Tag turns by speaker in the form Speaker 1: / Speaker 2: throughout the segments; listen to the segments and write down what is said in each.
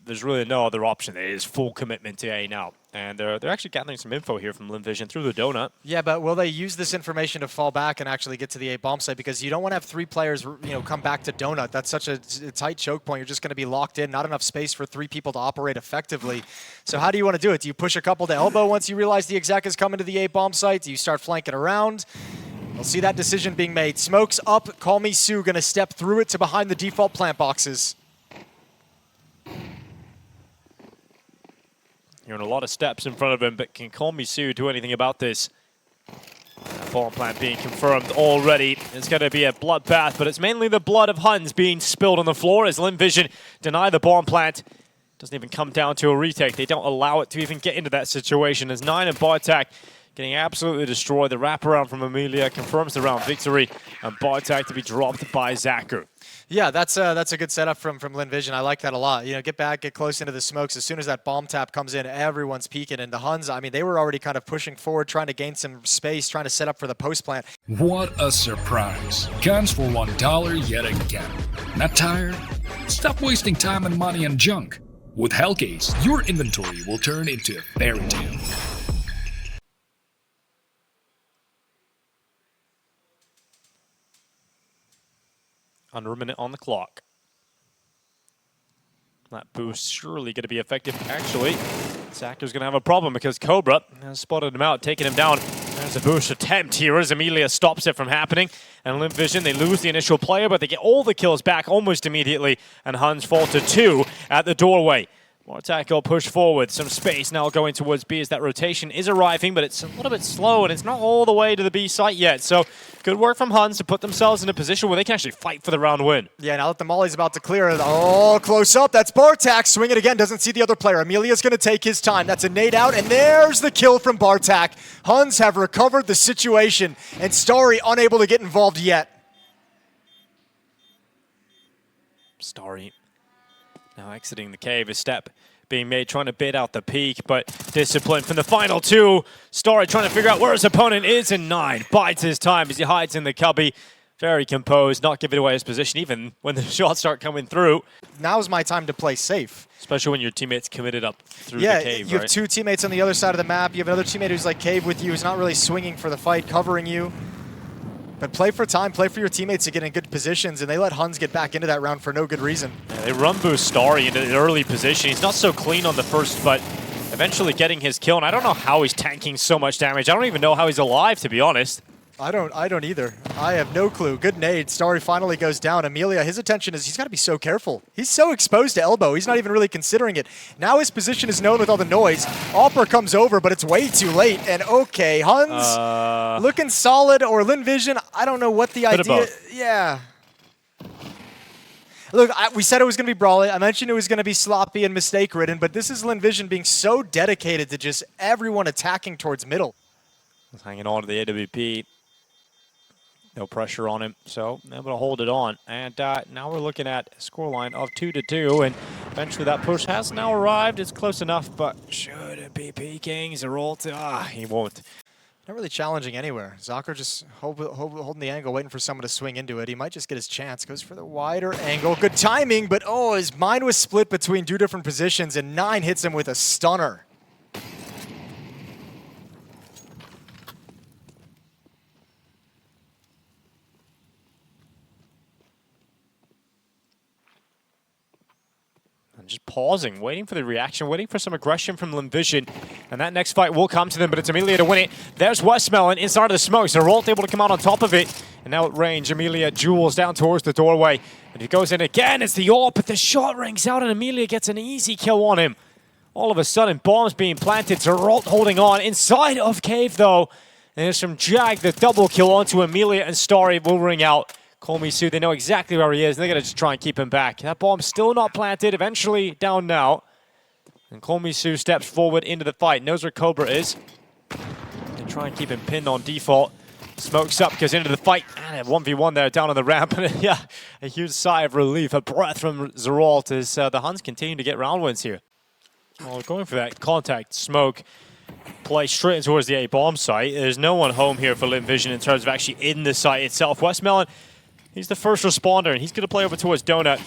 Speaker 1: there's really no other option. It is full commitment to A now. And they're actually gathering some info here from Lin Vision through the donut.
Speaker 2: Yeah, but will they use this information to fall back and actually get to the A bomb site? Because you don't want to have 3 players, come back to donut. That's such a tight choke point. You're just going to be locked in. Not enough space for 3 people to operate effectively. So how do you want to do it? Do you push a couple to elbow once you realize the exec is coming to the A bomb site? Do you start flanking around? We'll see that decision being made. Smoke's up. Call Me Sue going to step through it to behind the default plant boxes.
Speaker 1: Hearing a lot of steps in front of him, but can Call Me Sue do anything about this? That bomb plant being confirmed already. It's going to be a bloodbath, but it's mainly the blood of Huns being spilled on the floor as Lin Vision deny the bomb plant. Doesn't even come down to a retake. They don't allow it to even get into that situation as 9 and Bartek getting absolutely destroyed. The wraparound from Amelia confirms the round victory, and Bartek to be dropped by Zaku.
Speaker 2: Yeah, that's a good setup from Lin Vision. I like that a lot. Get back, get close into the smokes. As soon as that bomb tap comes in, everyone's peeking. And the Huns, I mean, they were already kind of pushing forward, trying to gain some space, trying to set up for the post plant.
Speaker 3: What a surprise. Guns for $1 yet again. Not tired? Stop wasting time and money on junk. With Hellcase, your inventory will turn into a fairy tale.
Speaker 1: Under a minute on the clock. That boost surely going to be effective. Actually, Zaku's going to have a problem because Cobra has spotted him out, taking him down. There's a boost attempt here as Amelia stops it from happening. And Lin Vision, they lose the initial player, but they get all the kills back almost immediately. And Huns fall to 2 at the doorway. More attack will push forward. Some space now going towards B as that rotation is arriving, but it's a little bit slow and it's not all the way to the B site yet. So good work from Huns to put themselves in a position where they can actually fight for the round win.
Speaker 2: Yeah, now that the Molly's about to clear it. Oh, close up. That's Bartek. Swing it again. Doesn't see the other player. Amelia's going to take his time. That's a nade out, and there's the kill from Bartek. Huns have recovered the situation, and Starry unable to get involved yet.
Speaker 1: Starry now exiting the cave. A step being made, trying to bait out the peak, but discipline from the final 2. Starry trying to figure out where his opponent is, and 9 bides his time as he hides in the cubby. Very composed, not giving away his position even when the shots start coming through.
Speaker 2: Now's my time to play safe.
Speaker 1: Especially when your teammate's committed up through the cave,
Speaker 2: you have 2 teammates on the other side of the map. You have another teammate who's like cave with you, who's not really swinging for the fight, covering you. But play for time, play for your teammates to get in good positions, and they let Huns get back into that round for no good reason.
Speaker 1: Yeah, they run boost Starry into the early position. He's not so clean on the first, but eventually getting his kill. And I don't know how he's tanking so much damage. I don't even know how he's alive, to be honest.
Speaker 2: I don't either. I have no clue. Good nade. Starry finally goes down. Amelia, his attention is he's got to be so careful. He's so exposed to elbow. He's not even really considering it. Now his position is known with all the noise. Opera comes over, but it's way too late. And okay, Huns looking solid, or Lin Vision. I don't know what the idea. Yeah. Look, we said it was going to be brawly. I mentioned it was going to be sloppy and mistake-ridden, but this is Lin Vision being so dedicated to just everyone attacking towards middle.
Speaker 1: He's hanging on to the AWP. No pressure on him, so able to hold it on. And now we're looking at a scoreline of 2-2, and eventually that push has now arrived. It's close enough, but should it be peeking? Zeralt, he won't.
Speaker 2: Not really challenging anywhere. Zaku just holding the angle, waiting for someone to swing into it. He might just get his chance. Goes for the wider angle. Good timing, but oh, his mind was split between 2 different positions, and 9 hits him with a stunner.
Speaker 1: Just pausing, waiting for the reaction, waiting for some aggression from Lin Vision. And that next fight will come to them, but it's Amelia to win it. There's Westmelon inside of the smoke. Zeralt able to come out on top of it. And now at range, Amelia jewels down towards the doorway. And he goes in again. It's the AWP, but the shot rings out, and Amelia gets an easy kill on him. All of a sudden, bombs being planted. Zeralt holding on inside of cave, though. And there's some Jag, the double kill onto Amelia, and Starry will ring out. Call Me Sue, they know exactly where he is, and they're going to just try and keep him back. That bomb's still not planted, eventually down now. And Call Me Sue steps forward into the fight, knows where Cobra is. They try and keep him pinned on default. Smokes up, goes into the fight, and a 1v1 there down on the ramp. And yeah, a huge sigh of relief, a breath from Zeralt as the Huns continue to get round wins here. Well, going for that contact smoke. Play straight towards the A-bomb site. There's no one home here for Lin Vision in terms of actually in the site itself. Westmelon, he's the first responder, and he's going to play over towards Donut.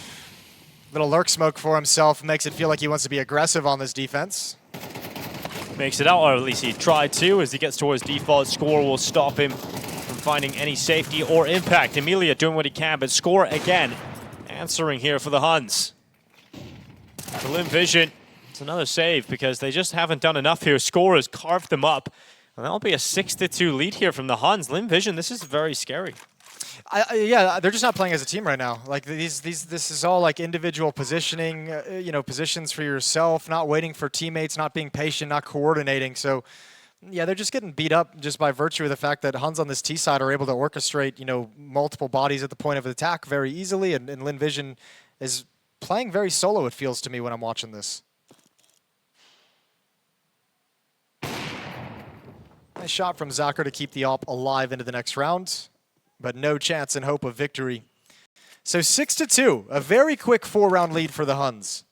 Speaker 2: Little lurk smoke for himself makes it feel like he wants to be aggressive on this defense.
Speaker 1: Makes it out, or at least he tried to. As he gets towards default, Score will stop him from finding any safety or impact. Emilia doing what he can, but Score again answering here for the Huns. For Lin Vision, it's another save because they just haven't done enough here. Score has carved them up, and that'll be a 6-2 lead here from the Huns. Lin Vision, this is very scary.
Speaker 2: Yeah, they're just not playing as a team right now. Like this is all like individual positioning, you know, positions for yourself, not waiting for teammates, not being patient, not coordinating. So, yeah, they're just getting beat up just by virtue of the fact that Huns on this T side are able to orchestrate, you know, multiple bodies at the point of attack very easily, and Lin Vision is playing very solo, it feels to me when I'm watching this. Nice shot from Zacher to keep the op alive into the next round, but no chance and hope of victory. So 6-2, a very quick 4-round lead for the Huns.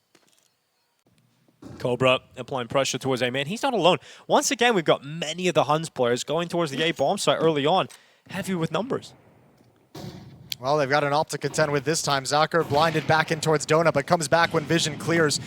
Speaker 1: Cobra applying pressure towards A man. He's not alone. Once again, we've got many of the Huns players going towards the A bomb site early on, heavy with numbers.
Speaker 2: Well, they've got an op to contend with this time. Zacher blinded back in towards Donut, but comes back when Vision clears.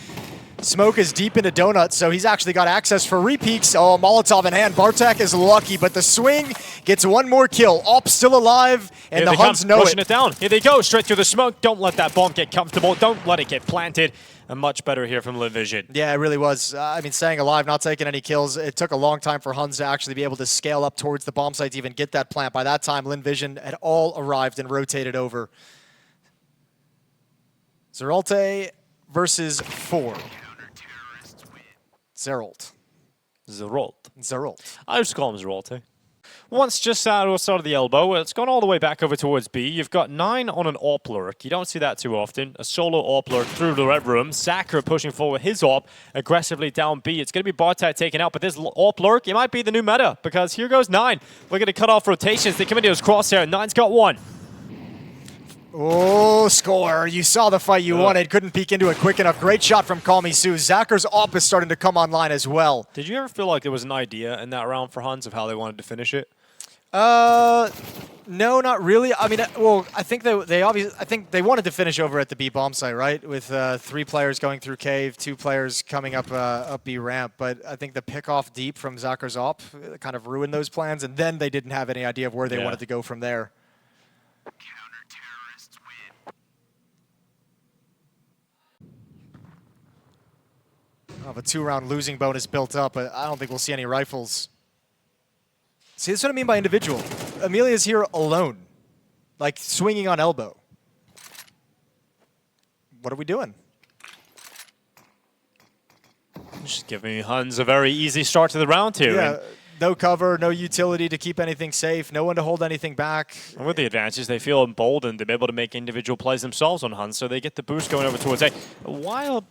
Speaker 2: Smoke is deep into Donut, so he's actually got access for repeaks. Oh, Molotov in hand. Bartek is lucky, but the swing gets one more kill. Op still alive, and the Huns know
Speaker 1: pushing it down. Here they go, straight through the smoke. Don't let that bomb get comfortable. Don't let it get planted. And much better here from Lin Vision.
Speaker 2: Yeah, it really was. I mean, staying alive, not taking any kills. It took a long time for Huns to actually be able to scale up towards the bomb site to even get that plant. By that time, Lin Vision had all arrived and rotated over. Zeralte versus 4. Zerault.
Speaker 1: I just call him Zeralte. Once just out of the elbow, it's gone all the way back over towards B. You've got 9 on an op lurk. You don't see that too often. A solo op lurk through the red room. Zacher pushing forward his op aggressively down B. It's going to be Bartek taken out, but this op lurk, it might be the new meta because here goes 9. We're going to cut off rotations. They come into his crosshair. 9's got 1.
Speaker 2: Oh, Score. You saw the fight you wanted. Couldn't peek into it quick enough. Great shot from Call Me Sue. Zacher's op is starting to come online as well.
Speaker 1: Did you ever feel like there was an idea in that round for Huns of how they wanted to finish it?
Speaker 2: No, not really. I mean, well, I think they wanted to finish over at the B bomb site, right? With 3 players going through cave, 2 players coming up B ramp. But I think the pick off deep from Zacher's op kind of ruined those plans, and then they didn't have any idea of where they wanted to go from there. A 2-round losing bonus built up, but I don't think we'll see any rifles. See, this is what I mean by individual. Emilia's here alone, like swinging on elbow. What are we doing?
Speaker 1: Just giving Huns a very easy start to the round here.
Speaker 2: Yeah, no cover, no utility to keep anything safe, no one to hold anything back.
Speaker 1: And with the advances, they feel emboldened to be able to make individual plays themselves on Huns, so they get the boost going over towards A. A wild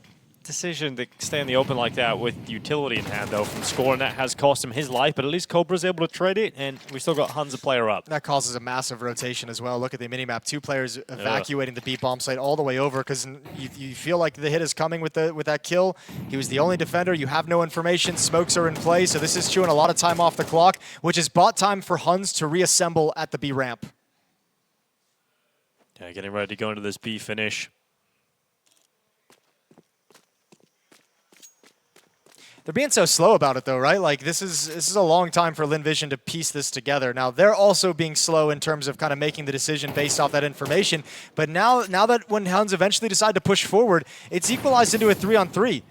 Speaker 1: decision to stay in the open like that with utility in hand, though, from Score, and that has cost him his life, but at least Cobra's able to trade it, and we've still got Huns a player up.
Speaker 2: That causes a massive rotation as well. Look at the minimap. 2 players evacuating the B bomb site all the way over because you feel like the hit is coming with that kill. He was the only defender. You have no information. Smokes are in play, so this is chewing a lot of time off the clock, which is bought time for Huns to reassemble at the B ramp.
Speaker 1: Yeah, getting ready to go into this B finish.
Speaker 2: They're being so slow about it, though, right? Like, this is a long time for Lin Vision to piece this together. Now, they're also being slow in terms of kind of making the decision based off that information. But now that when Huns eventually decide to push forward, it's equalized into a 3-on-3.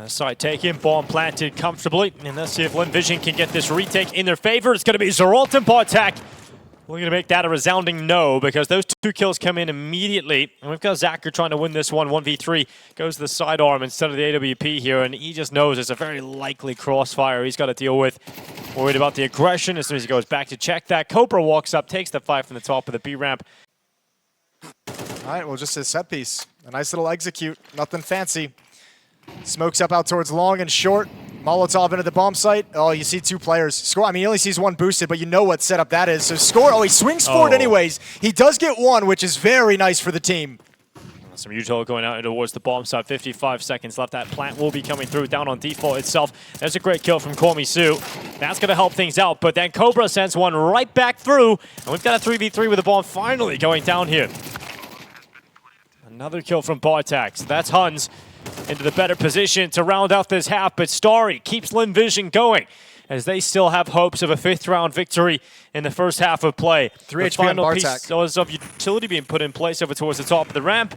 Speaker 1: Site taken, bomb planted comfortably. And let's see if Lin Vision can get this retake in their favor. It's going to be Zerault and Bartek. We're going to make that a resounding no because those 2 kills come in immediately. And we've got Zacher trying to win this one. 1v3 goes to the sidearm instead of the AWP here. And he just knows it's a very likely crossfire he's got to deal with. Worried about the aggression as soon as he goes back to check that. Cobra walks up, takes the fight from the top of the B ramp.
Speaker 2: All right, well, just a set piece. A nice little execute. Nothing fancy. Smokes up out towards long and short. Molotov into the bomb site. Oh, you see 2 players. Score, I mean, he only sees 1 boosted, but you know what setup that is. So Score, he swings forward anyways. He does get 1, which is very nice for the team.
Speaker 1: Some util going out towards the bomb site. 55 seconds left. That plant will be coming through down on default itself. There's a great kill from Call Me Sue. That's going to help things out, but then Cobra sends one right back through, and we've got a 3v3 with the bomb finally going down here. Another kill from Bartek. So that's Huns into the better position to round out this half, but Starry keeps Lin Vision going as they still have hopes of a 5th round victory in the first half of play.
Speaker 2: 3
Speaker 1: the
Speaker 2: HP on
Speaker 1: final
Speaker 2: Bartek.
Speaker 1: piece of utility being put in place over towards the top of the ramp.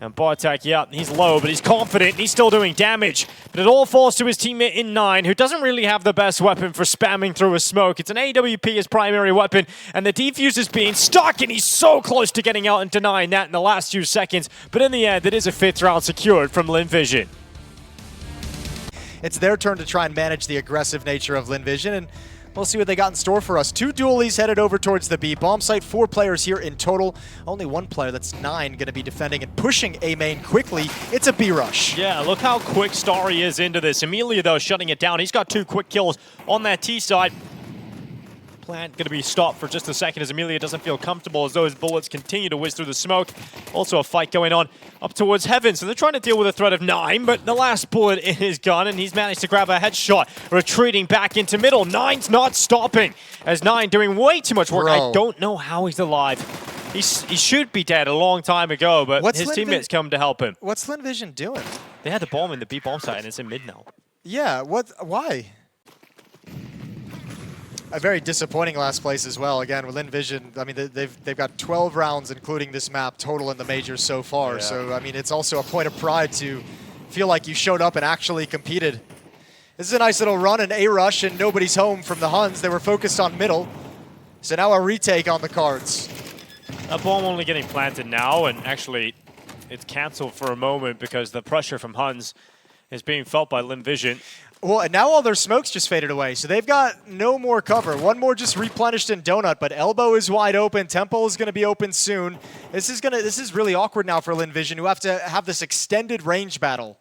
Speaker 1: And Bartek, yeah, he's low, but he's confident. He's still doing damage. But it all falls to his teammate in 9, who doesn't really have the best weapon for spamming through a smoke. It's an AWP as primary weapon, and the defuse is being stuck, and he's so close to getting out and denying that in the last few seconds. But in the end, it is a 5th round secured from Lin Vision.
Speaker 2: It's their turn to try and manage the aggressive nature of Lin Vision, and we'll see what they got in store for us. 2 dualies headed over towards the B bomb site. 4 players here in total. Only 1 player, that's 9, going to be defending and pushing A main quickly. It's a B rush.
Speaker 1: Yeah, look how quick Starry is into this. Amelia, though, shutting it down. He's got 2 quick kills on that T side. Plant going to be stopped for just a second as Amelia doesn't feel comfortable as those bullets continue to whiz through the smoke. Also a fight going on up towards Heaven, so they're trying to deal with a threat of 9, but the last bullet in his gun, and he's managed to grab a headshot, retreating back into middle. 9's not stopping, as 9 doing way too much work.
Speaker 2: Bro.
Speaker 1: I don't know how he's alive. He should be dead a long time ago, but his teammates come to help him.
Speaker 2: What's Lin Vision doing?
Speaker 1: They had the bomb in the B bomb site, and it's in mid now.
Speaker 2: Yeah, why? A very disappointing last place as well. Again, with Lin Vision, I mean, they've got 12 rounds, including this map, total in the major so far.
Speaker 1: Yeah.
Speaker 2: So, I mean, it's also a point of pride to feel like you showed up and actually competed. This is a nice little run, an A rush, and nobody's home from the Huns. They were focused on middle. So now a retake on the cards.
Speaker 1: That bomb only getting planted now, and actually it's cancelled for a moment because the pressure from Huns is being felt by Lin Vision.
Speaker 2: Well, and now all their smokes just faded away, so they've got no more cover. 1 more just replenished in Donut, but Elbow is wide open. Temple is going to be open soon. This is really awkward now for Lin Vision, who have to have this extended range battle.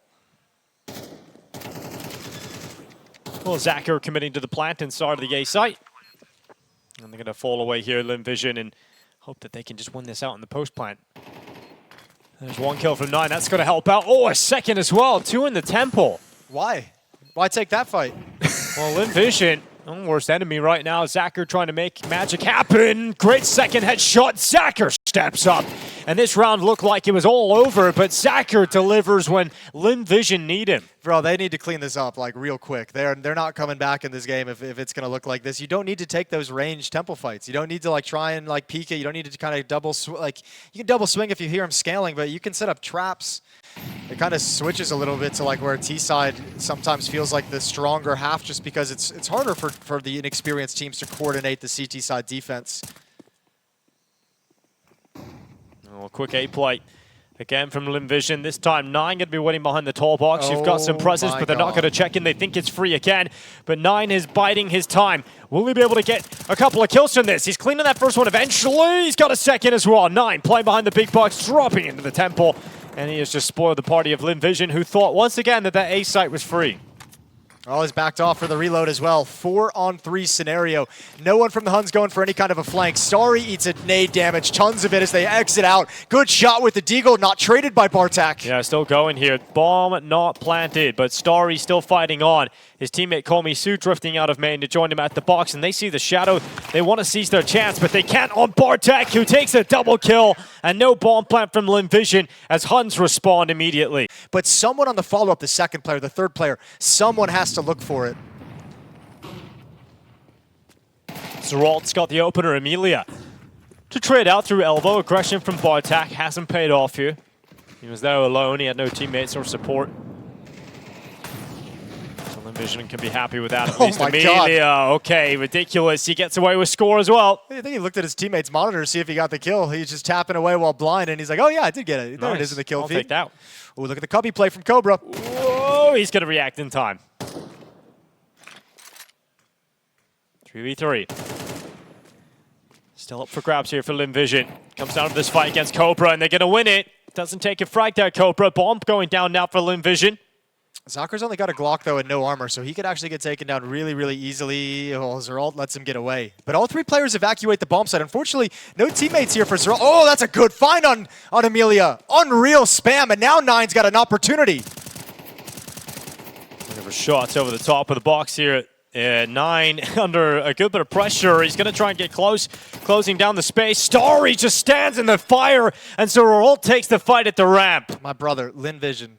Speaker 1: Well, Zacher committing to the plant inside of the A site. And they're going to fall away here, Lin Vision, and hope that they can just win this out in the post plant. There's 1 kill from 9. That's going to help out. Oh, a second as well. 2 in the Temple.
Speaker 2: Why? Why take that fight?
Speaker 1: Well, Lin Vision, worst enemy right now. Zacher trying to make magic happen. Great second headshot. Zacher steps up. And this round looked like it was all over, but Zacher delivers when Lin Vision need him.
Speaker 2: Bro, they need to clean this up like real quick. They're not coming back in this game if it's going to look like this. You don't need to take those range temple fights. You don't need to like try and like peek it. You don't need to kind of double you can double swing if you hear him scaling, but you can set up traps. It kind of switches a little bit to like where T side sometimes feels like the stronger half, just because it's harder for the inexperienced teams to coordinate the CT side defense.
Speaker 1: Oh, quick A play. Again from Lin Vision. This time 9 going to be waiting behind the tall box. You've got some presses, but they're not going to check in. They think it's free again. But 9 is biding his time. Will he be able to get a couple of kills from this? He's cleaning that first one eventually. He's got a second as well. 9 playing behind the big box, dropping into the temple. And he has just spoiled the party of Lin Vision, who thought once again that A site was free.
Speaker 2: Oh, he's backed off for the reload as well. 4-on-3 scenario. No one from the Huns going for any kind of a flank. Starry eats a nade damage, tons of it as they exit out. Good shot with the Deagle, not traded by Bartek.
Speaker 1: Yeah, still going here. Bomb not planted, but Starry still fighting on. His teammate Komisu drifting out of main to join him at the box, and they see the shadow. They want to seize their chance, but they can't on Bartek, who takes a double kill, and no bomb plant from Lin Vision as Huns respond immediately.
Speaker 2: But someone on the follow-up, the second player, the third player, someone has to look for it.
Speaker 1: Zeralt's got the opener, Amelia. To trade out through elbow, aggression from Bartek hasn't paid off here. He was there alone, he had no teammates or support. So Lin Vision can be happy with that, at least. Amelia, okay, ridiculous. He gets away with score as well.
Speaker 2: I think he looked at his teammate's monitor to see if he got the kill. He's just tapping away while blind, and he's like, oh yeah, I did get it. There it is in the kill feed.
Speaker 1: I'll take that.
Speaker 2: Ooh, look at the cubby play from Cobra.
Speaker 1: Whoa, he's going to react in time. 3v3. Still up for grabs here for Lin Vision. Comes down to this fight against Cobra, and they're going to win it. Doesn't take a frag there, Cobra. Bomb going down now for Lin Vision.
Speaker 2: Zacher's only got a Glock, though, and no armor, so he could actually get taken down really, really easily. Oh, Zeralt lets him get away. But all 3 players evacuate the bomb site. Unfortunately, no teammates here for Zeralt. Oh, that's a good find on Amelia. Unreal spam, and now 9's got an opportunity.
Speaker 1: Shots over the top of the box here. Nine under a good bit of pressure. He's going to try and get close, closing down the space. Starry just stands in the fire, and Zeralt takes the fight at the ramp.
Speaker 2: My brother, Lin Vision.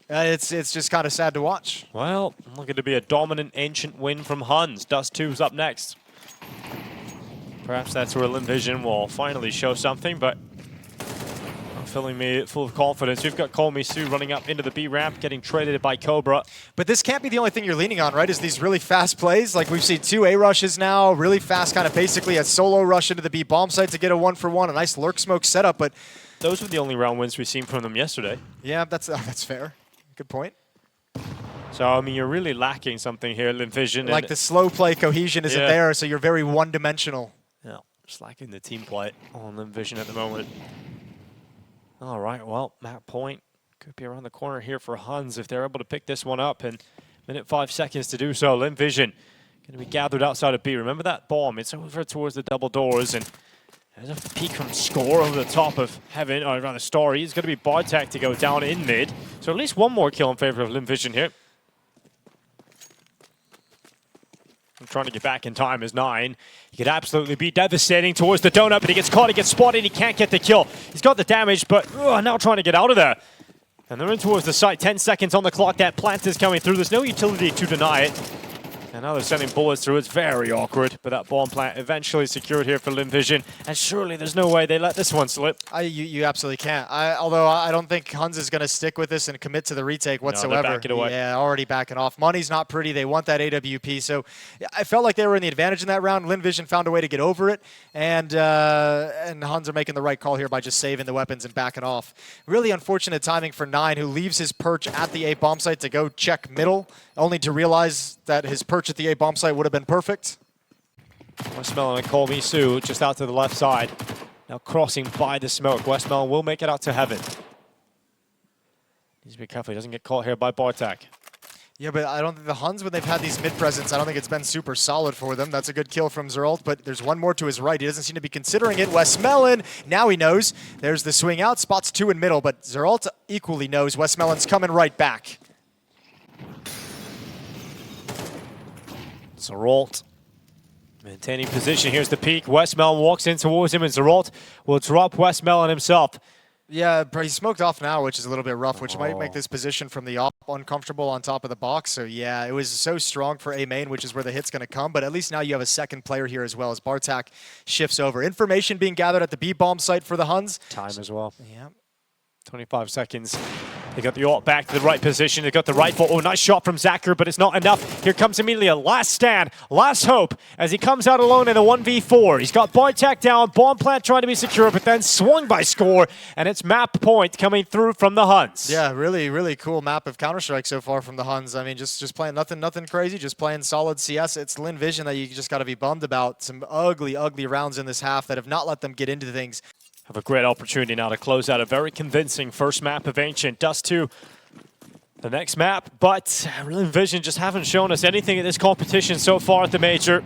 Speaker 2: It's just kind of sad to watch.
Speaker 1: Well, looking to be a dominant Ancient win from Huns. Dust 2's up next. Perhaps that's where Lin Vision will finally show something, but filling me full of confidence. We've got Misu running up into the B ramp, getting traded by Cobra.
Speaker 2: But this can't be the only thing you're leaning on, right? Is these really fast plays. Like we've seen 2 A rushes now, really fast, kind of basically a solo rush into the B bomb site to get a 1-for-1, a nice lurk smoke setup. But
Speaker 1: those were the only round wins we've seen from them yesterday.
Speaker 2: Yeah, that's fair. Good point.
Speaker 1: So, I mean, you're really lacking something here, Lin Vision.
Speaker 2: Like the slow play cohesion isn't there, so you're very one-dimensional.
Speaker 1: Yeah, just lacking the team play on Lin Vision at the moment. All right, well, map point could be around the corner here for Huns if they're able to pick this one up in minute 5 seconds to do so. Lin Vision going to be gathered outside of B. Remember that bomb? It's over towards the double doors, and there's a peek from Score over the top of Heaven, or rather Story. It's going to be Bartek to go down in mid. So at least one more kill in favor of Lin Vision here. I'm trying to get back in time as 9. He could absolutely be devastating towards the donut, but he gets caught, he gets spotted, he can't get the kill. He's got the damage, but now trying to get out of there. And they're in towards the site, 10 seconds on the clock. That plant is coming through. There's no utility to deny it. And now they're sending bullets through. It's very awkward, but that bomb plant eventually secured here for Lin Vision. And surely there's no way they let this one slip.
Speaker 2: You absolutely can't. Although I don't think Huns is going to stick with this and commit to the retake whatsoever.
Speaker 1: No, they're backing away.
Speaker 2: Yeah, already backing off. Money's not pretty. They want that AWP. So I felt like they were in the advantage in that round. Lin Vision found a way to get over it. And Huns are making the right call here by just saving the weapons and backing off. Really unfortunate timing for 9, who leaves his perch at the A bomb site to go check middle, only to realize that his perch at the A bomb site would have been perfect.
Speaker 1: Westmelon and Misu just out to the left side. Now crossing by the smoke. Westmelon will make it out to Heaven. Needs to be careful he doesn't get caught here by Bartek.
Speaker 2: Yeah, but I don't think the Huns, when they've had these mid-presence, I don't think it's been super solid for them. That's a good kill from Zeralt, but there's one more to his right. He doesn't seem to be considering it. Westmelon, now he knows. There's the swing out, spots 2 in middle, but Zeralt equally knows Westmelon's coming right back.
Speaker 1: Zeralt maintaining position. Here's the peak. Westmelon walks in towards him, and Zeralt will drop Westmelon himself.
Speaker 2: Yeah, but he's smoked off now, which is a little bit rough, which might make this position from the op uncomfortable on top of the box. So yeah, it was so strong for A main, which is where the hit's going to come. But at least now you have a second player here as well as Bartek shifts over. Information being gathered at the B bomb site for the Huns.
Speaker 1: Time as well.
Speaker 2: Yeah.
Speaker 1: 25 seconds. They got the ult back to the right position. They got the rifle. Oh, nice shot from Zacher, but it's not enough. Here comes Emilia. Last stand, last hope, as he comes out alone in a 1v4. He's got Bartek down, bomb plant trying to be secure, but then swung by Score, and it's map point coming through from the Huns.
Speaker 2: Yeah, really, really cool map of Counter-Strike so far from the Huns. I mean, just playing nothing crazy, just playing solid CS. It's Lin Vision that you just got to be bummed about. Some ugly, ugly rounds in this half that have not let them get into things.
Speaker 1: Have a great opportunity now to close out a very convincing first map of Ancient. Dust 2, the next map, but Lin Vision just haven't shown us anything in this competition so far at the Major.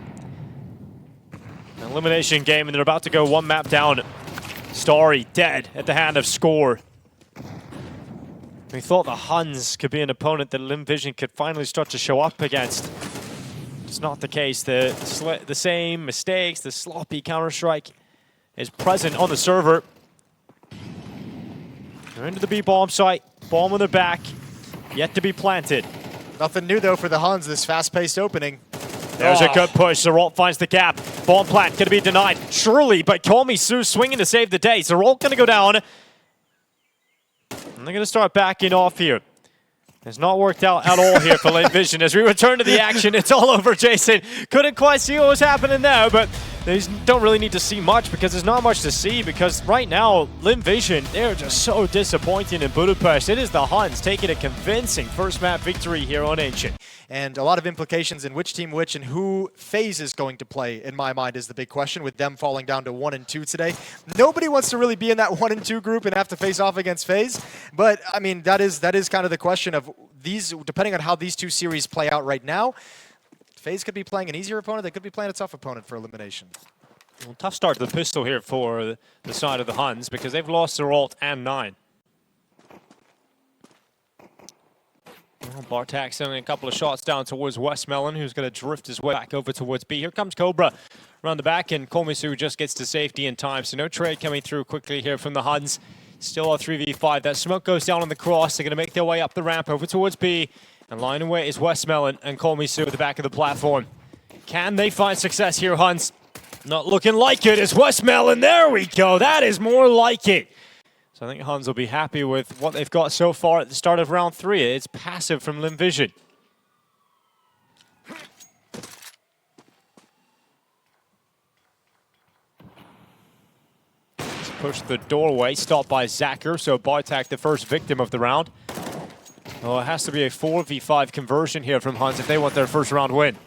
Speaker 1: An elimination game, and they're about to go one map down. Starry dead at the hand of Score. We thought the Huns could be an opponent that Lin Vision could finally start to show up against. It's not the case. The same mistakes, the sloppy Counter-Strike is present on the server. They're into the B bomb site. Bomb on their back. Yet to be planted.
Speaker 2: Nothing new though for the Huns, this fast-paced opening.
Speaker 1: There's a good push. Zeralt finds the gap. Bomb plant going to be denied. Surely, but Misu swinging to save the day. Zeralt going to go down. And they're going to start backing off here. It's not worked out at all here for Lin Vision. As we return to the action, it's all over, Jason. Couldn't quite see what was happening there, but they don't really need to see much because there's not much to see, because right now, Lin Vision, they're just so disappointing in Budapest. It is the Huns taking a convincing first map victory here on Ancient.
Speaker 2: And a lot of implications in which team which and who FaZe is going to play, in my mind, is the big question, with them falling down to 1 and 2 today. Nobody wants to really be in that 1 and 2 group and have to face off against FaZe. But, I mean, that is kind of the question of these, depending on how these two series play out right now. FaZe could be playing an easier opponent. They could be playing a tough opponent for elimination.
Speaker 1: Well, tough start to the pistol here for the side of the Huns, because they've lost Zeralt and 9. Well, Bartak sending a couple of shots down towards Westmelon, who's going to drift his way back over towards B. Here comes Cobra around the back, and Kolmisu just gets to safety in time. So no trade coming through quickly here from the Huns. Still a 3v5. That smoke goes down on the cross. They're going to make their way up the ramp over towards B. And line away is Westmelon and Kolmisu at the back of the platform. Can they find success here, Huns? Not looking like it. It's Westmelon. There we go. That is more like it. So I think Huns will be happy with what they've got so far at the start of round 3. It's passive from Lin Vision. Push the doorway, stopped by Zacher, so Bartak the first victim of the round. Oh, it has to be a 4v5 conversion here from Huns if they want their first round win.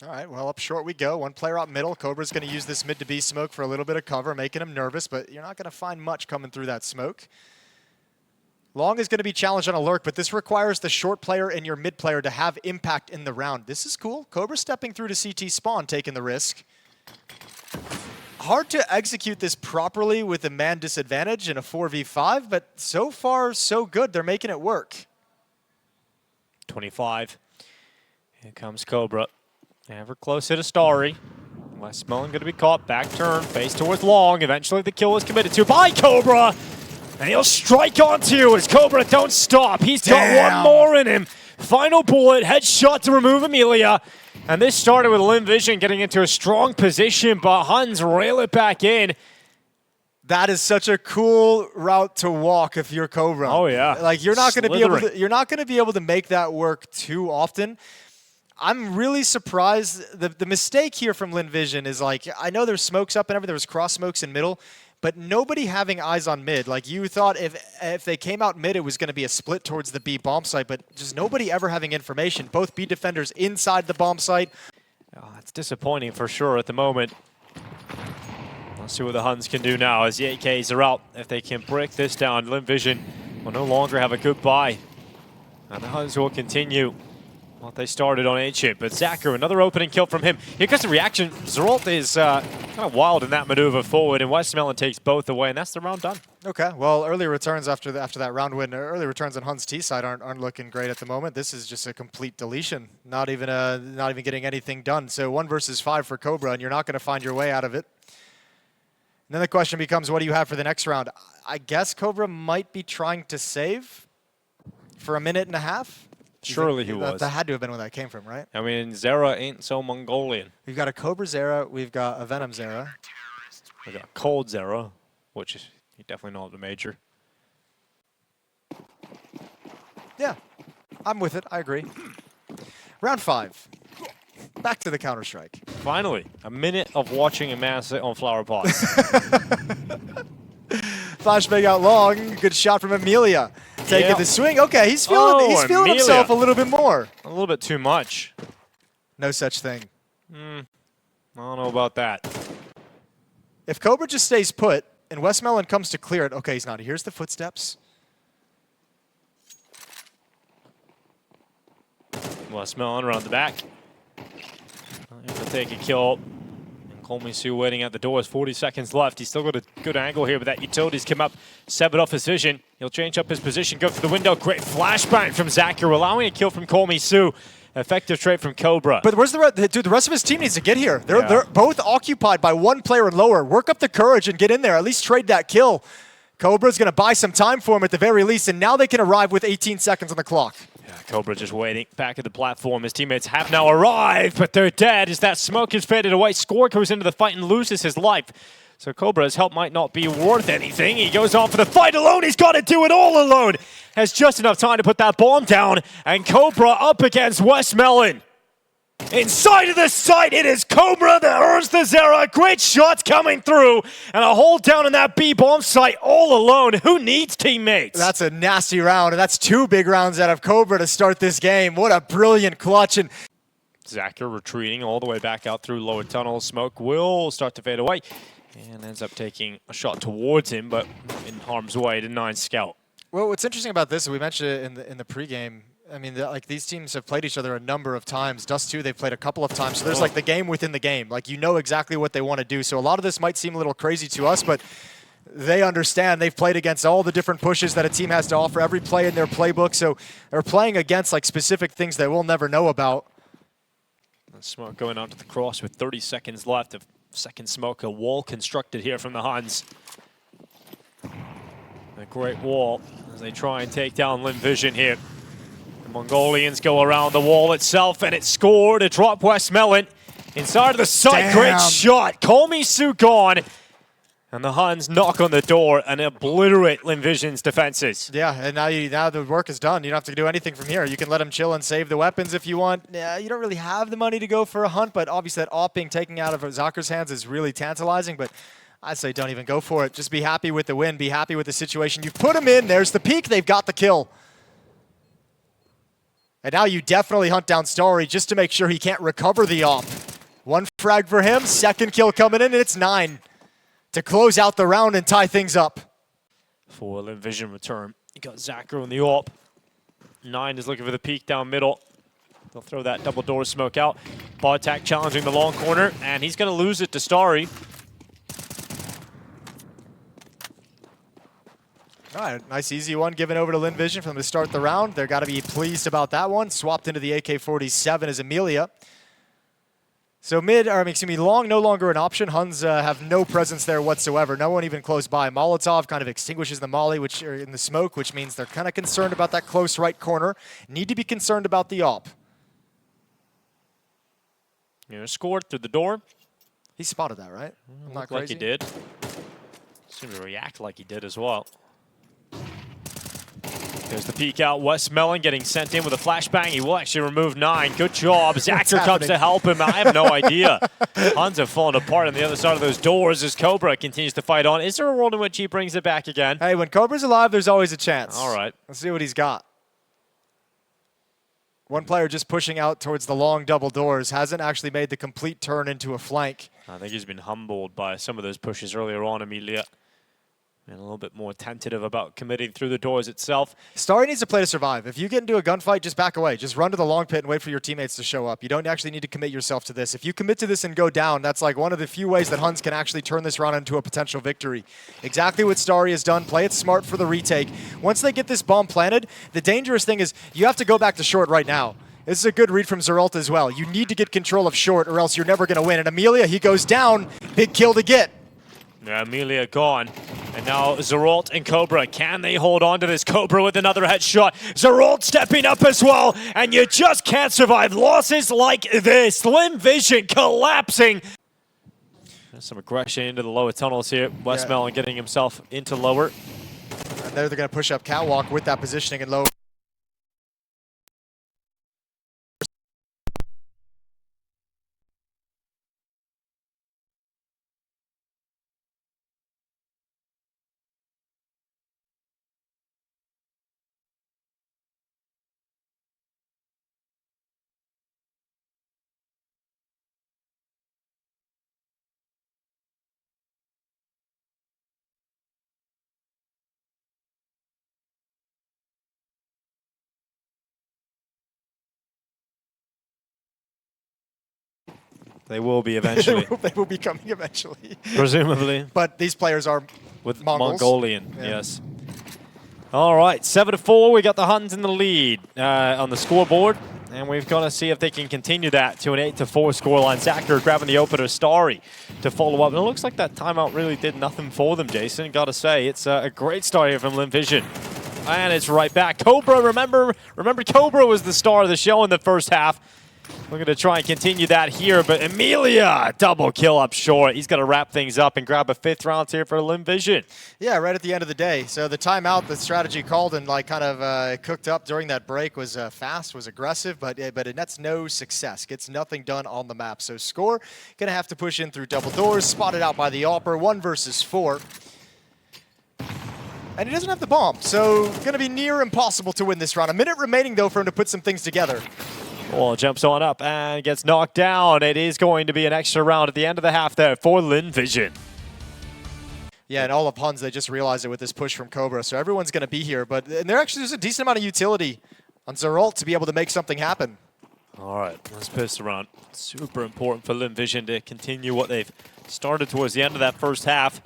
Speaker 2: All right, well, up short we go. One player out middle. Cobra's going to use this mid to B smoke for a little bit of cover, making him nervous, but you're not going to find much coming through that smoke. Long is going to be challenged on a lurk, but this requires the short player and your mid player to have impact in the round. This is cool. Cobra stepping through to CT spawn, taking the risk. Hard to execute this properly with a man disadvantage in a 4v5, but so far, so good. They're making it work.
Speaker 1: 25. Here comes Cobra. Ever closer to Starry. Westmelon going to be caught. Back turn. Face towards Long. Eventually the kill is committed to by Cobra. And he'll strike onto you as Cobra don't stop. He's got one more in him. Final bullet. Headshot to remove Amelia. And this started with Lin Vision getting into a strong position, but Huns rail it back in.
Speaker 2: That is such a cool route to walk if you're Cobra.
Speaker 1: Oh yeah.
Speaker 2: Like you're not going to be able to make that work too often. I'm really surprised. The mistake here from Lin Vision is like, I know there's smokes up and everything, there was cross smokes in middle, but nobody having eyes on mid. Like you thought if they came out mid, it was going to be a split towards the B bomb site, but just nobody ever having information. Both B defenders inside the bomb site.
Speaker 1: Oh, it's disappointing for sure at the moment. Let's see what the Huns can do now as the 8Ks are out. If they can break this down, Lin Vision will no longer have a goodbye. And the Huns will continue what they started on A-Chip. But Zacher, another opening kill from him. Here comes the reaction. Zeralt is kind of wild in that maneuver forward, and Westmelon takes both away, and that's the round done.
Speaker 2: Okay, well, early returns after that round win, early returns on Huns T side aren't looking great at the moment. This is just a complete deletion, not even getting anything done. So 1 versus 5 for Cobra, and you're not going to find your way out of it. And then the question becomes, what do you have for the next round? I guess Cobra might be trying to save for a minute and a half.
Speaker 1: Surely he was.
Speaker 2: That had to have been where that came from, right?
Speaker 1: I mean, Zera ain't so Mongolian.
Speaker 2: We've got a Cobra Zera, we've got a Venom Zera.
Speaker 1: We got a Cold Zera, which is definitely not the major.
Speaker 2: Yeah, I'm with it. I agree. Round 5. Back to the Counter-Strike.
Speaker 1: Finally, a minute of watching a man sit on flower pots.
Speaker 2: Flashbang out long. Good shot from Amelia. Taking the swing. Okay, he's feeling himself a little bit more.
Speaker 1: A little bit too much.
Speaker 2: No such thing.
Speaker 1: I don't know about that.
Speaker 2: If Cobra just stays put and Westmelon comes to clear it, okay, he's not. Here's the footsteps.
Speaker 1: Westmelon around the back. He'll take a kill. Kolmisu waiting at the doors, 40 seconds left. He's still got a good angle here, but that utility's come up, severed off his vision. He'll change up his position, go for the window. Great flashbang from Zacher, allowing a kill from Kolmisu. Effective trade from Cobra.
Speaker 2: But where's the rest? Dude, the rest of his team needs to get here. They're both occupied by one player and lower. Work up the courage and get in there. At least trade that kill. Cobra's going to buy some time for him at the very least, and now they can arrive with 18 seconds on the clock.
Speaker 1: Yeah, Cobra just waiting back at the platform. His teammates have now arrived, but they're dead as that smoke has faded away. Score goes into the fight and loses his life. So Cobra's help might not be worth anything. He goes on for the fight alone. He's got to do it all alone. Has just enough time to put that bomb down. And Cobra up against Westmelon. Inside of the site, it is Cobra that earns the Zera. Great shots coming through. And a hold down in that B bomb site all alone. Who needs teammates?
Speaker 2: That's a nasty round, and that's 2 big rounds out of Cobra to start this game. What a brilliant clutch. And
Speaker 1: Zacher retreating all the way back out through lower tunnel. Smoke will start to fade away. And ends up taking a shot towards him, but in harm's way to 9 Scout.
Speaker 2: Well, what's interesting about this, we mentioned it in the pregame. I mean, like these teams have played each other a number of times. Dust 2, they've played a couple of times. So there's like the game within the game. Like you know exactly what they want to do. So a lot of this might seem a little crazy to us, but they understand. They've played against all the different pushes that a team has to offer, every play in their playbook, so they're playing against like specific things that we'll never know about.
Speaker 1: Smoke going onto the cross with 30 seconds left. A second smoke, a wall constructed here from the Huns. A great wall as they try and take down Lin Vision here. The Mongolians go around the wall itself, and it's scored. A drop Westmelon inside of the site. Great shot. Komisu gone. And the Huns knock on the door and obliterate Lin Vision's defenses.
Speaker 2: Yeah, and now the work is done. You don't have to do anything from here. You can let them chill and save the weapons if you want. Yeah, you don't really have the money to go for a hunt, but obviously that AWP being taken out of Zacher's hands is really tantalizing, but I'd say don't even go for it. Just be happy with the win. Be happy with the situation. You put them in. There's the peak. They've got the kill. And now you definitely hunt down Starry just to make sure he can't recover the AWP. One frag for him. Second kill coming in, and it's 9. To close out the round and tie things up.
Speaker 1: For Lin Vision return, you got Zacher on the AWP. 9 is looking for the peek down middle. They'll throw that double door smoke out. Bartek challenging the long corner, and he's going to lose it to Starry.
Speaker 2: All right, nice easy one given over to Lin Vision for them to start the round. They're got to be pleased about that one. Swapped into the AK-47 as Amelia. So long no longer an option. Huns have no presence there whatsoever. No one even close by. Molotov kind of extinguishes the molly, which are in the smoke, which means they're kind of concerned about that close right corner. Need to be concerned about the AWP.
Speaker 1: Scored through the door.
Speaker 2: He spotted that, right? I'm not crazy.
Speaker 1: Like he did. Seemed to react like he did as well. There's the peek out. Westmelon getting sent in with a flashbang. He will actually remove 9. Good job. Zacher comes to help him. I have no idea. Huns have fallen apart on the other side of those doors as Cobra continues to fight on. Is there a world in which he brings it back again?
Speaker 2: Hey, when Cobra's alive, there's always a chance.
Speaker 1: All right.
Speaker 2: Let's see what he's got. One player just pushing out towards the long double doors. Hasn't actually made the complete turn into a flank.
Speaker 1: I think he's been humbled by some of those pushes earlier on, Amelia. And a little bit more tentative about committing through the doors itself.
Speaker 2: Starry needs to play to survive. If you get into a gunfight, just back away. Just run to the long pit and wait for your teammates to show up. You don't actually need to commit yourself to this. If you commit to this and go down, that's like one of the few ways that Huns can actually turn this round into a potential victory. Exactly what Starry has done. Play it smart for the retake. Once they get this bomb planted, the dangerous thing is you have to go back to short right now. This is a good read from Zeralt as well. You need to get control of short or else you're never going to win. And Amelia, he goes down. Big kill to get.
Speaker 1: Yeah, Amelia gone. And now Zeralt and Cobra. Can they hold on to this? Cobra with another headshot. Zeralt stepping up as well. And you just can't survive losses like this. Lin Vision collapsing. There's some aggression into the lower tunnels here. Westmelon getting himself into lower.
Speaker 2: And they're going to push up catwalk with that positioning and low.
Speaker 1: They will be eventually.
Speaker 2: They will be coming eventually.
Speaker 1: Presumably.
Speaker 2: But these players are
Speaker 1: with
Speaker 2: Mongols.
Speaker 1: Mongolian, yes. All right, 7-4. We got the Huns in the lead on the scoreboard. And we've got to see if they can continue that to an 8-4 scoreline. Zacher grabbing the opener, Starry, to follow up. And it looks like that timeout really did nothing for them, Jason. Got to say, it's a great start here from Lin Vision. And it's right back. Cobra, remember Cobra was the star of the show in the first half. We're going to try and continue that here, but Amelia, double kill up short. He's got to wrap things up and grab a 5th round here for Lin Vision.
Speaker 2: Yeah, right at the end of the day. So the timeout, the strategy called and like kind of cooked up during that break was fast, was aggressive, but it nets no success. Gets nothing done on the map. So score, going to have to push in through double doors, spotted out by the AWPer, 1 versus 4. And he doesn't have the bomb, so going to be near impossible to win this round. A minute remaining, though, for him to put some things together.
Speaker 1: Well, jumps on up and gets knocked down. It is going to be an extra round at the end of the half there for Lin Vision.
Speaker 2: Yeah, and all of Huns, they just realized it with this push from Cobra, so everyone's going to be here. But there's a decent amount of utility on Zeralt to be able to make something happen.
Speaker 1: All right, let's pass around. Super important for Lin Vision to continue what they've started towards the end of that first half.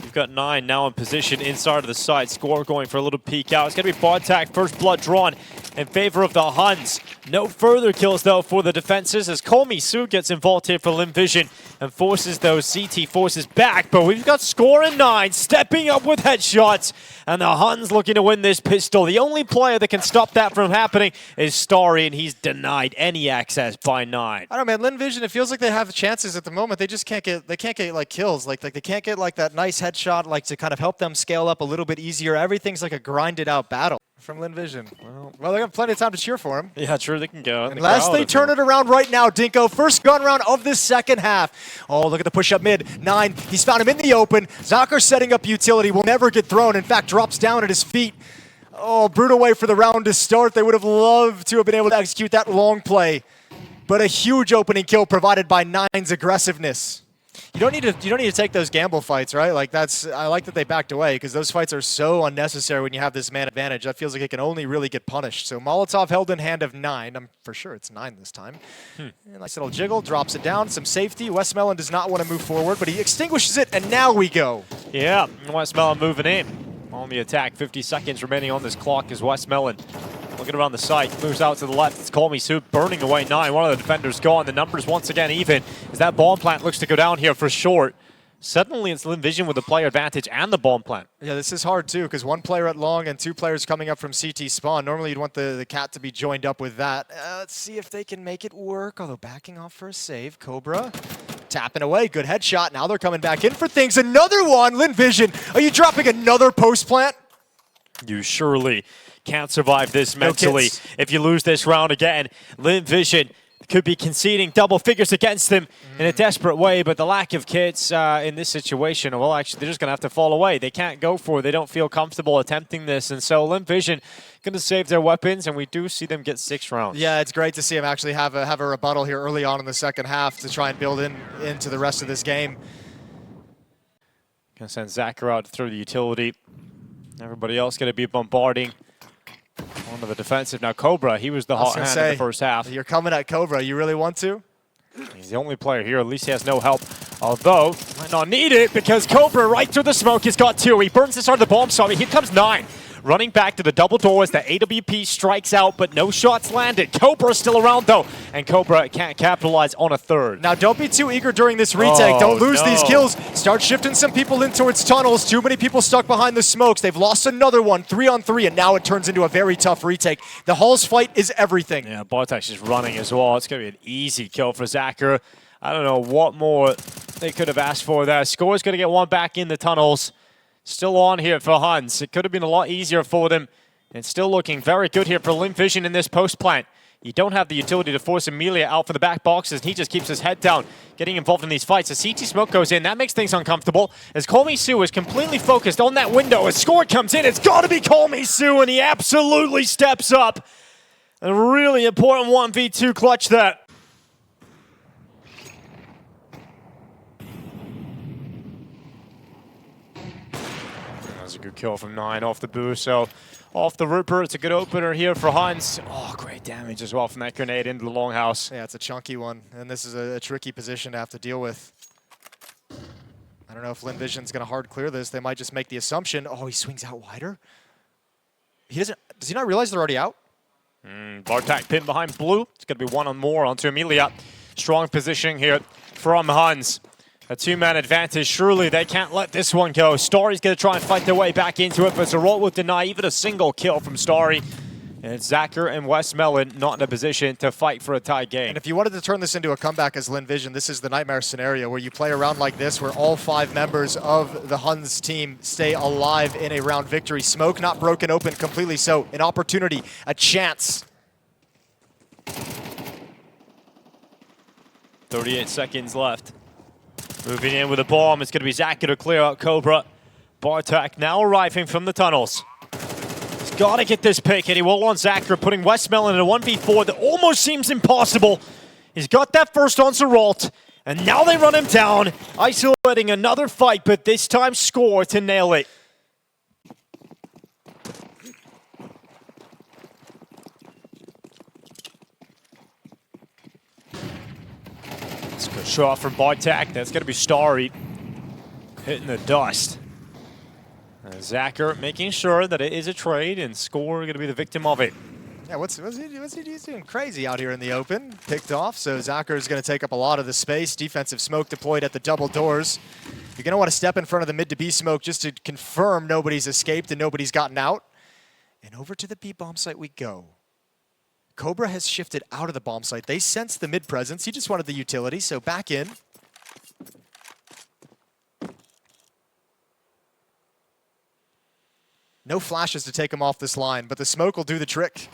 Speaker 1: You've got got 9 now in position inside of the site. Score going for a little peek out. It's going to be Bartek, first blood drawn in favor of the Huns. No further kills, though, for the defenses as Komi-Su gets involved here for Lin Vision and forces those CT forces back. But we've got Score and 9 stepping up with headshots, and the Huns looking to win this pistol. The only player that can stop that from happening is Starry, and he's denied any access by 9.
Speaker 2: I don't know, man. Lin Vision, it feels like they have chances at the moment. They just can't get like kills. Like they can't get like that nice headshot like to kind of help them scale up a little bit easier. Everything's like a grinded out battle from Lin Vision. Well, they got plenty of time to cheer for him.
Speaker 1: Yeah, true, they can go.
Speaker 2: Unless they turn it around right now, Dinko. First gun round of the second half. Oh, look at the push up mid. 9, he's found him in the open. Zakir setting up utility, will never get thrown. In fact, drops down at his feet. Oh, brutal way for the round to start. They would have loved to have been able to execute that long play. But a huge opening kill provided by 9's aggressiveness. You don't need to take those gamble fights, right? Like I like that they backed away because those fights are so unnecessary when you have this man advantage. That feels like it can only really get punished. So Molotov held in hand of 9. I'm for sure it's 9 this time. Nice little jiggle, drops it down, some safety. Westmelon does not want to move forward, but he extinguishes it, and now we go.
Speaker 1: Yeah, Westmelon moving in on the attack. 50 seconds remaining on this clock as Westmelon looking around the site, moves out to the left. It's Komi-Su burning away 9. One of the defenders gone. The numbers once again even as that bomb plant looks to go down here for short. Suddenly it's Lin Vision with the player advantage and the bomb plant.
Speaker 2: Yeah, this is hard too because 1 player at long and 2 players coming up from CT spawn. Normally you'd want the cat to be joined up with that. Let's see if they can make it work, although backing off for a save. Cobra tapping away, good headshot. Now they're coming back in for things. Another one, Lin Vision. Are you dropping another post plant?
Speaker 1: You surely can't survive this mentally. If you lose this round again, Lin Vision could be conceding double figures against them in a desperate way, but the lack of kits in this situation, well, actually, they're just going to have to fall away. They can't go for it. They don't feel comfortable attempting this, and so Lin Vision going to save their weapons, and we do see them get 6 rounds.
Speaker 2: Yeah, it's great to see him actually have a rebuttal here early on in the second half to try and build into the rest of this game.
Speaker 1: Going to send Zakir out to throw the utility. Everybody else going to be bombarding onto the defensive. Now Cobra, he was the hot hand in the first half.
Speaker 2: You're coming at Cobra. You really want to?
Speaker 1: He's the only player here. At least he has no help. Although, might not need it because Cobra right through the smoke. He's got 2. He burns this on the bomb site. Here comes 9. Running back to the double door as the AWP strikes out, but no shots landed. Cobra's still around, though, and Cobra can't capitalize on a 3rd.
Speaker 2: Now, don't be too eager during this retake. Don't lose these kills. Start shifting some people in towards tunnels. Too many people stuck behind the smokes. They've lost another one, 3-on-3, and now it turns into a very tough retake. The Halls fight is everything.
Speaker 1: Yeah, Bartek's just running as well. It's going to be an easy kill for Zakir. I don't know what more they could have asked for there. Score's going to get 1 back in the tunnels. Still on here for Huns. It could have been a lot easier for them. And still looking very good here for Lin Vision in this post plant. You don't have the utility to force Amelia out for the back boxes. And he just keeps his head down, getting involved in these fights. The CT smoke goes in. That makes things uncomfortable. As Komi-Su is completely focused on that window. As Score comes in, it's got to be Komi-Su. And he absolutely steps up. A really important 1v2 clutch that. That's a good kill from 9 off the boost. So off the Ripper, it's a good opener here for Huns. Oh, great damage as well from that grenade into the longhouse.
Speaker 2: Yeah, it's a chunky one, and this is a tricky position to have to deal with. I don't know if Lin Vision's going to hard clear this. They might just make the assumption. Oh, he swings out wider. He doesn't. Does he not realize they're already out?
Speaker 1: Bartek pinned behind blue. It's going to be 1 on more onto Amelia. Strong positioning here from Huns. A 2-man advantage. Surely they can't let this one go. Starry's going to try and fight their way back into it, but Zeralt will deny even a single kill from Starry. And it's Zakir and Westmelon not in a position to fight for a tie game.
Speaker 2: And if you wanted to turn this into a comeback as Lin Vision, this is the nightmare scenario where you play a round like this where all 5 members of the Huns team stay alive in a round victory. Smoke not broken open completely, so an opportunity, a chance.
Speaker 1: 38 seconds left. Moving in with a bomb, it's going to be Zakir to clear out Cobra. Bartek now arriving from the tunnels. He's got to get this pick, and he will on Zakir, putting Westmelon in a 1v4 that almost seems impossible. He's got that first on Zeralt, and now they run him down, isolating another fight, but this time Score to nail it. It's a good shot from Bartek. That's going to be Starry hitting the dust. Zacher making sure that it is a trade, and Score going to be the victim of it.
Speaker 2: Yeah, what's he doing crazy out here in the open? Picked off, so Zacher is going to take up a lot of the space. Defensive smoke deployed at the double doors. You're going to want to step in front of the mid to B smoke just to confirm nobody's escaped and nobody's gotten out. And over to the B bomb site we go. Cobra has shifted out of the bomb site. They sensed the mid presence. He just wanted the utility, so back in. No flashes to take him off this line, but the smoke will do the trick.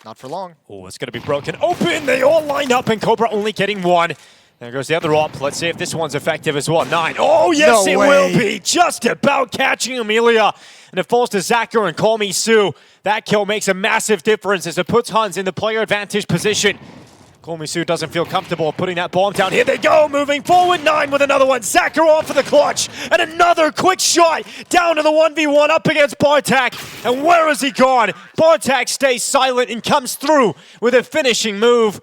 Speaker 2: Not for long.
Speaker 1: Oh, it's going to be broken open. They all line up, and Cobra only getting one. There goes the other op. Let's see if this one's effective as well. 9. Oh, yes,
Speaker 2: No
Speaker 1: it
Speaker 2: way.
Speaker 1: will be. Just about catching Amelia. And it falls to Zacher and Call Me Sue. That kill makes a massive difference as it puts Huns in the player advantage position. Call Me Sue doesn't feel comfortable putting that bomb down. Here they go, moving forward. 9 with another one. Zacher off for the clutch. And another quick shot down to the 1v1 up against Bartak. And where has he gone? Bartak stays silent and comes through with a finishing move.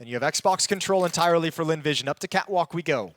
Speaker 2: And you have Xbox control entirely for Lin Vision. Up to Catwalk we go.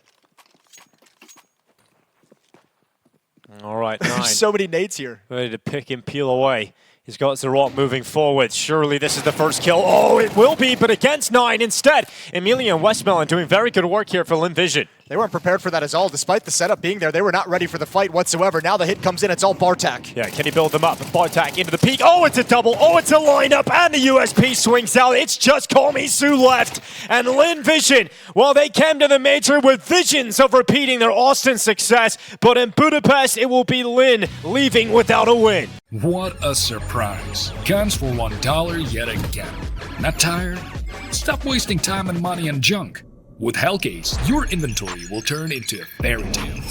Speaker 1: All right, 9.
Speaker 2: So many nades here.
Speaker 1: Ready to pick and peel away. He's got Zerot moving forward. Surely this is the first kill. Oh, it will be, but against 9 instead. Emilia and Westmelon doing very good work here for Lin Vision.
Speaker 2: They weren't prepared for that at all. Despite the setup being there, they were not ready for the fight whatsoever. Now the hit comes in, it's all Bartak.
Speaker 1: Yeah, can he build them up? Bartak into the peak. Oh, it's a double. Oh, it's a lineup, and the USP swings out. It's just Call Me Sue left. And Lin Vision, well, they came to the major with visions of repeating their Austin success, but in Budapest, it will be Lin leaving without a win.
Speaker 3: What a surprise. Guns for $1 yet again. Not tired? Stop wasting time and money on junk. With Hellcase, your inventory will turn into a fairy tale.